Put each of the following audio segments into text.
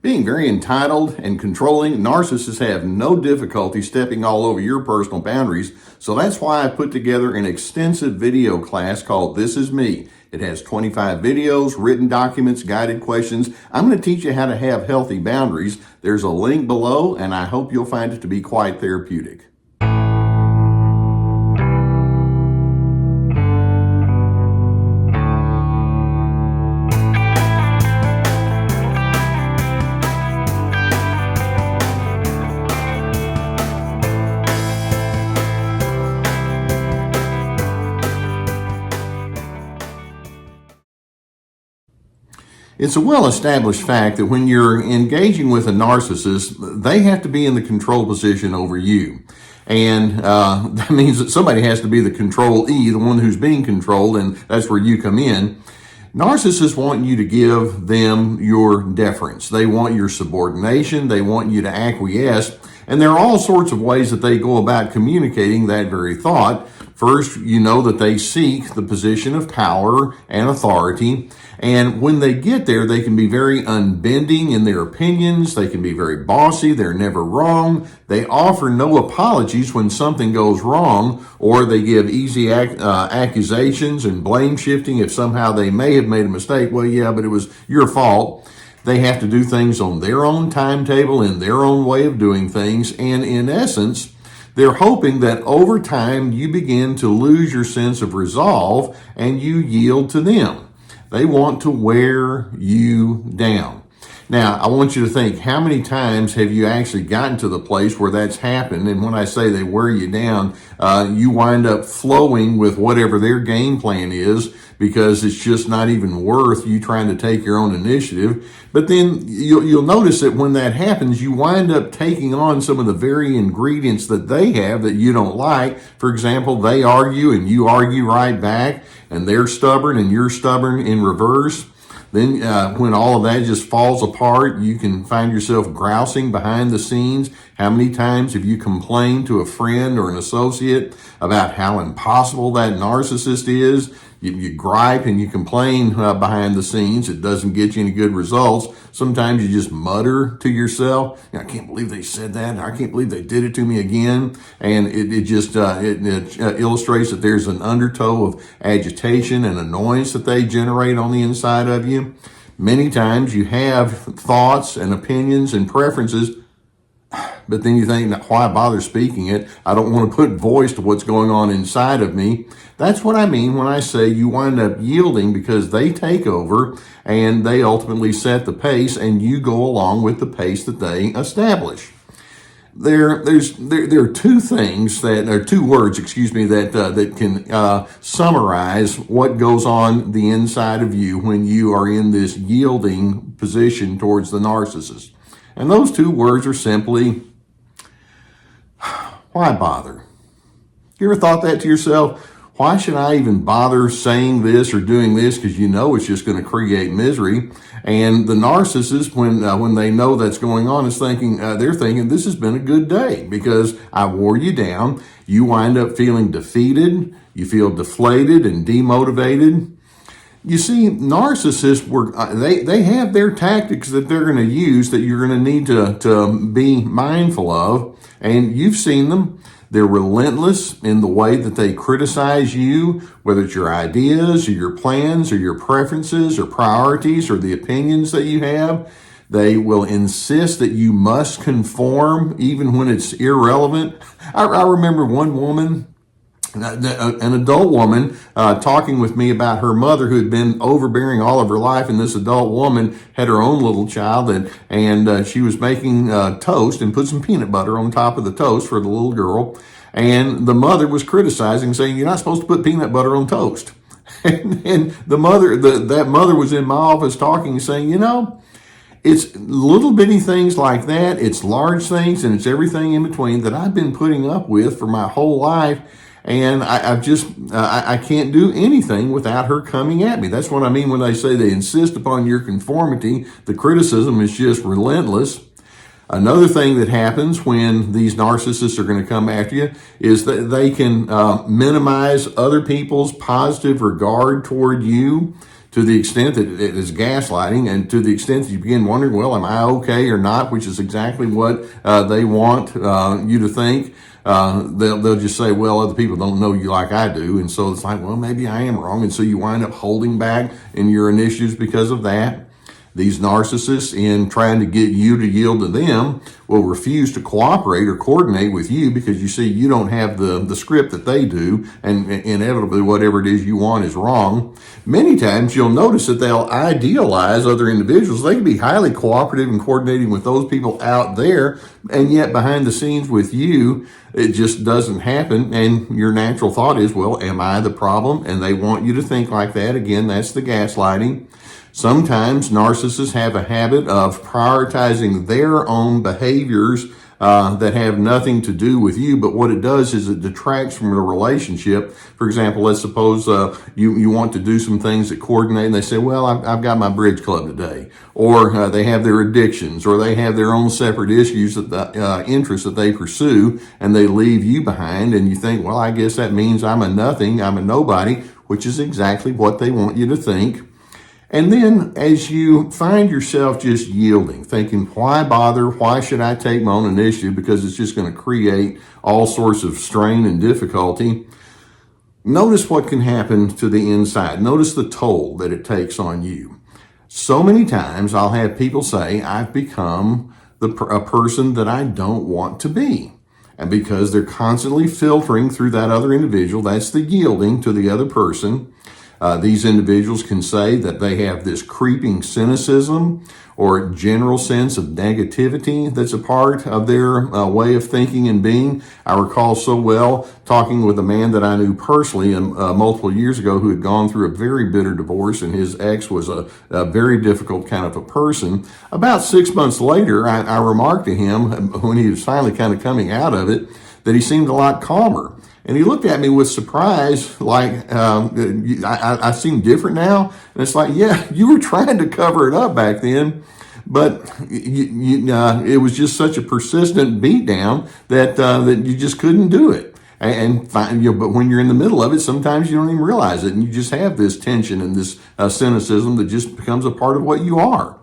Being very entitled and controlling, narcissists have no difficulty stepping all over your personal boundaries. So that's why I put together an extensive video class called This Is Me. It has 25 videos, written documents, guided questions. I'm going to teach you how to have healthy boundaries. There's a link below, and I hope you'll find it to be quite therapeutic. It's a well-established fact that when you're engaging with a narcissist, they have to be in the control position over you. And that means that somebody has to be the controllee, the one who's being controlled, and that's where you come in. Narcissists want you to give them your deference. They want your subordination. They want you to acquiesce. And there are all sorts of ways that they go about communicating that very thought. First, you know that they seek the position of power and authority. And when they get there, they can be very unbending in their opinions. They can be very bossy. They're never wrong. They offer no apologies when something goes wrong, or they give easy accusations and blame shifting if somehow they may have made a mistake. Well, yeah, but it was your fault. They have to do things on their own timetable, in their own way of doing things. And in essence, they're hoping that over time you begin to lose your sense of resolve and you yield to them. They want to wear you down. Now, I want you to think, how many times have you actually gotten to the place where that's happened? And when I say they wear you down, you wind up flowing with whatever their game plan is, because it's just not even worth you trying to take your own initiative. But then you'll notice that when that happens, you wind up taking on some of the very ingredients that they have that you don't like. For example, they argue and you argue right back, and they're stubborn and you're stubborn in reverse. Then when all of that just falls apart, you can find yourself grousing behind the scenes. How many times have you complained to a friend or an associate about how impossible that narcissist is? You gripe and you complain behind the scenes. It doesn't get you any good results. Sometimes you just mutter to yourself, I can't believe they said that. I can't believe they did it to me again. And it just illustrates that there's an undertow of agitation and annoyance that they generate on the inside of you. Many times you have thoughts and opinions and preferences, but then you think, why bother speaking it? I don't want to put voice to what's going on inside of me. That's what I mean when I say you wind up yielding, because they take over and they ultimately set the pace and you go along with the pace that they establish. There are two things two words, that can summarize what goes on the inside of you when you are in this yielding position towards the narcissist. And those two words are simply, why bother? You ever thought that to yourself? Why should I even bother saying this or doing this? Because you know it's just going to create misery. And the narcissist, when they know that's going on, is thinking, they're thinking, this has been a good day because I wore you down. You wind up feeling defeated. You feel deflated and demotivated. You see, narcissists they have their tactics that they're going to use that you're going to need to be mindful of, and you've seen them. They're relentless in the way that they criticize you, whether it's your ideas or your plans or your preferences or priorities or the opinions that you have. They will insist that you must conform even when it's irrelevant. I remember one woman, an adult woman, talking with me about her mother who had been overbearing all of her life, and this adult woman had her own little child, and she was making toast and put some peanut butter on top of the toast for the little girl, and the mother was criticizing, saying, you're not supposed to put peanut butter on toast. And the mother, that mother was in my office talking, saying, it's little bitty things like that, it's large things, and it's everything in between that I've been putting up with for my whole life. And I can't do anything without her coming at me. That's what I mean when they say they insist upon your conformity. The criticism is just relentless. Another thing that happens when these narcissists are going to come after you is that they can minimize other people's positive regard toward you to the extent that it is gaslighting, and to the extent that you begin wondering, well, am I okay or not, which is exactly what they want you to think. They'll just say, well, other people don't know you like I do. And so it's like, well, maybe I am wrong. And so you wind up holding back in your initiatives because of that. These narcissists, in trying to get you to yield to them, will refuse to cooperate or coordinate with you because you see you don't have the script that they do, and inevitably whatever it is you want is wrong. Many times you'll notice that they'll idealize other individuals. They can be highly cooperative and coordinating with those people out there, and yet behind the scenes with you, it just doesn't happen. And your natural thought is, well, am I the problem? And they want you to think like that. Again, that's the gaslighting. Sometimes narcissists have a habit of prioritizing their own behaviors that have nothing to do with you, but what it does is it detracts from the relationship. For example, let's suppose you want to do some things that coordinate, and they say, well, I've got my bridge club today, or they have their addictions, or they have their own separate issues, that interests that they pursue, and they leave you behind, and you think, well, I guess that means I'm a nothing, I'm a nobody, which is exactly what they want you to think. And then as you find yourself just yielding, thinking, why bother? Why should I take my own initiative? Because it's just going to create all sorts of strain and difficulty. Notice what can happen to the inside. Notice the toll that it takes on you. So many times I'll have people say, I've become a person that I don't want to be. And because they're constantly filtering through that other individual, that's the yielding to the other person. These individuals can say that they have this creeping cynicism or general sense of negativity that's a part of their way of thinking and being. I recall so well talking with a man that I knew personally multiple years ago who had gone through a very bitter divorce, and his ex was a very difficult kind of a person. About 6 months later, I remarked to him when he was finally kind of coming out of it that he seemed a lot calmer. And he looked at me with surprise, like, I seem different now. And it's like, yeah, you were trying to cover it up back then, but it was just such a persistent beatdown that you just couldn't do it. But when you're in the middle of it, sometimes you don't even realize it, and you just have this tension and this cynicism that just becomes a part of what you are.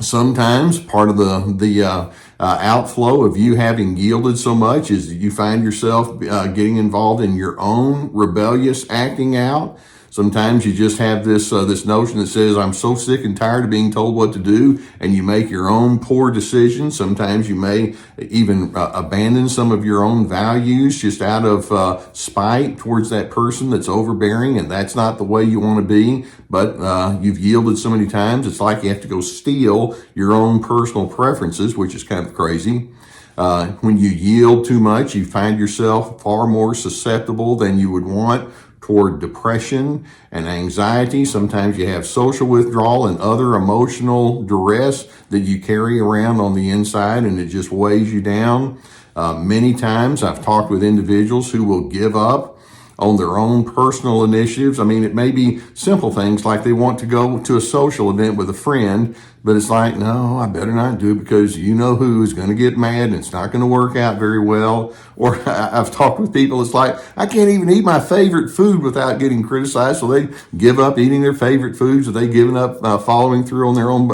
Sometimes part of the outflow of you having yielded so much is that you find yourself getting involved in your own rebellious acting out. Sometimes you just have this notion that says, I'm so sick and tired of being told what to do, and you make your own poor decisions. Sometimes you may even abandon some of your own values just out of spite towards that person that's overbearing, and that's not the way you want to be. But you've yielded so many times, it's like you have to go steal your own personal preferences, which is kind of crazy. When you yield too much, you find yourself far more susceptible than you would want toward depression and anxiety. Sometimes you have social withdrawal and other emotional duress that you carry around on the inside, and it just weighs you down. Many times I've talked with individuals who will give up on their own personal initiatives. I mean, it may be simple things like they want to go to a social event with a friend, but it's like, no, I better not do it because you know who is going to get mad and it's not going to work out very well. Or I've talked with people, it's like, I can't even eat my favorite food without getting criticized. So they give up eating their favorite foods, or they given up following through on their own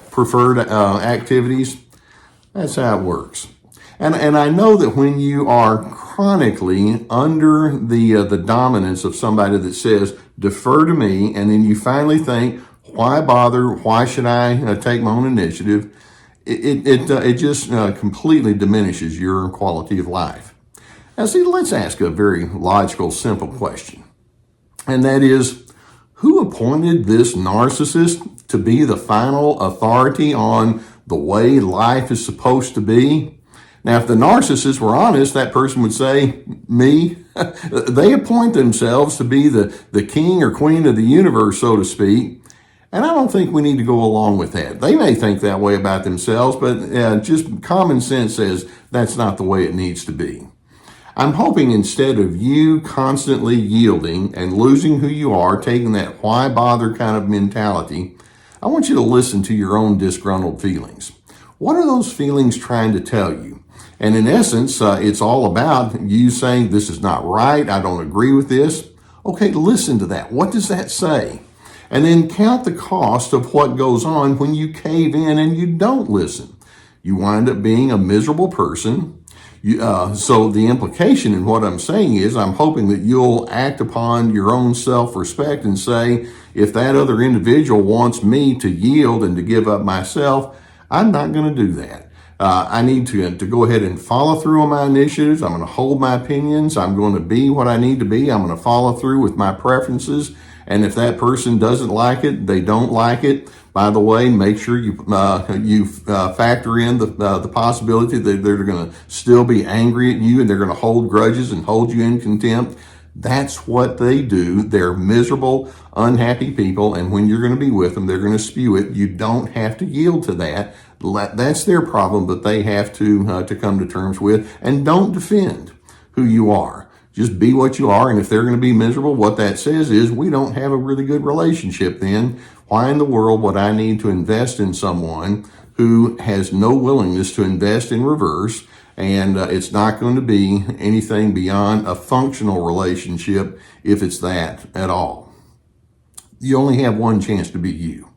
preferred activities. That's how it works. And I know that when you are chronically under the dominance of somebody that says, defer to me, and then you finally think, why bother? Why should I take my own initiative? It just completely diminishes your quality of life. Now, see, let's ask a very logical, simple question. And that is, who appointed this narcissist to be the final authority on the way life is supposed to be? Now, if the narcissists were honest, that person would say, me. They appoint themselves to be the king or queen of the universe, so to speak. And I don't think we need to go along with that. They may think that way about themselves, but just common sense says that's not the way it needs to be. I'm hoping instead of you constantly yielding and losing who you are, taking that why bother kind of mentality, I want you to listen to your own disgruntled feelings. What are those feelings trying to tell you? And in essence, it's all about you saying, this is not right, I don't agree with this. Okay, listen to that. What does that say? And then count the cost of what goes on when you cave in and you don't listen. You wind up being a miserable person. So the implication in what I'm saying is I'm hoping that you'll act upon your own self-respect and say, if that other individual wants me to yield and to give up myself, I'm not going to do that. I need to go ahead and follow through on my initiatives. I'm going to hold my opinions. I'm going to be what I need to be. I'm going to follow through with my preferences. And if that person doesn't like it, they don't like it. By the way, make sure you factor in the possibility that they're going to still be angry at you and they're going to hold grudges and hold you in contempt. That's what they do. They're miserable, unhappy people, and when you're going to be with them, they're going to spew it. You don't have to yield to that. That's their problem that they have to come to terms with, and don't defend who you are. Just be what you are, and if they're going to be miserable, what that says is we don't have a really good relationship then. Why in the world would I need to invest in someone who has no willingness to invest in reverse, and it's not going to be anything beyond a functional relationship if it's that at all. You only have one chance to be you.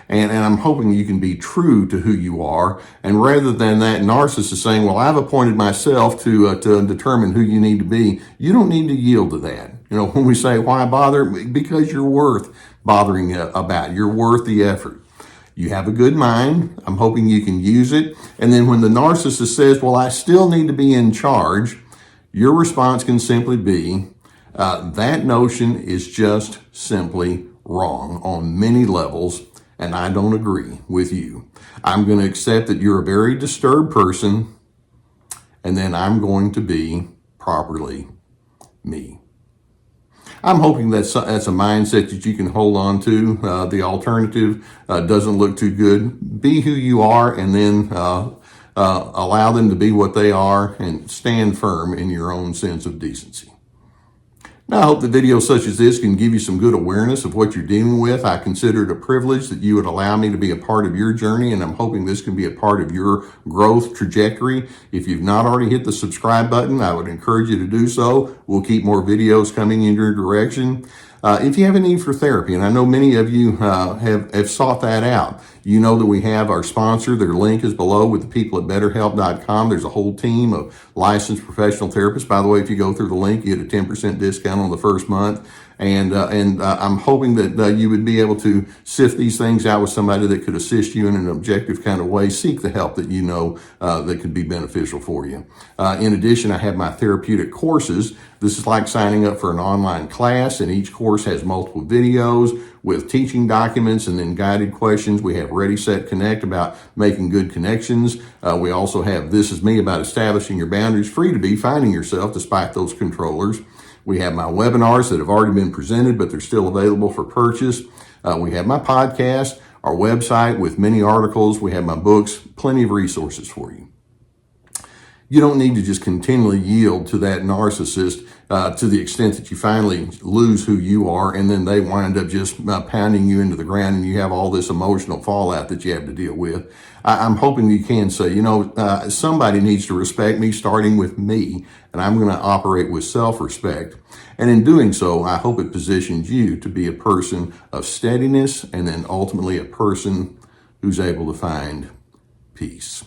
And I'm hoping you can be true to who you are. And rather than that narcissist saying, well, I've appointed myself to determine who you need to be, you don't need to yield to that. You know, when we say, why bother? Because you're worth bothering about. You're worth the effort. You have a good mind. I'm hoping you can use it. And then when the narcissist says, well, I still need to be in charge, your response can simply be, that notion is just simply wrong on many levels. And I don't agree with you. I'm going to accept that you're a very disturbed person, and then I'm going to be properly me. I'm hoping that's a mindset that you can hold on to. The alternative doesn't look too good. Be who you are, and then allow them to be what they are, and stand firm in your own sense of decency. Now, I hope the videos such as this can give you some good awareness of what you're dealing with. I consider it a privilege that you would allow me to be a part of your journey, and I'm hoping this can be a part of your growth trajectory. If you've not already hit the subscribe button, I would encourage you to do so. We'll keep more videos coming in your direction. If you have a need for therapy, and I know many of you have sought that out, you know that we have our sponsor. Their link is below with the people at BetterHelp.com. There's a whole team of licensed professional therapists. By the way, if you go through the link, you get a 10% discount on the first month. And I'm hoping that you would be able to sift these things out with somebody that could assist you in an objective kind of way. Seek the help that you know that could be beneficial for you. In addition, I have my therapeutic courses. This is like signing up for an online class, and each course has multiple videos with teaching documents and then guided questions. We have Ready, Set, Connect about making good connections. We also have This Is Me about establishing your boundaries, free to be, finding yourself despite those controllers. We have my webinars that have already been presented, but they're still available for purchase. We have my podcast, our website with many articles. We have my books, plenty of resources for you. You don't need to just continually yield to that narcissist to the extent that you finally lose who you are, and then they wind up just pounding you into the ground, and you have all this emotional fallout that you have to deal with. I'm hoping you can say, you know, somebody needs to respect me, starting with me, and I'm going to operate with self-respect. And in doing so, I hope it positions you to be a person of steadiness, and then ultimately a person who's able to find peace.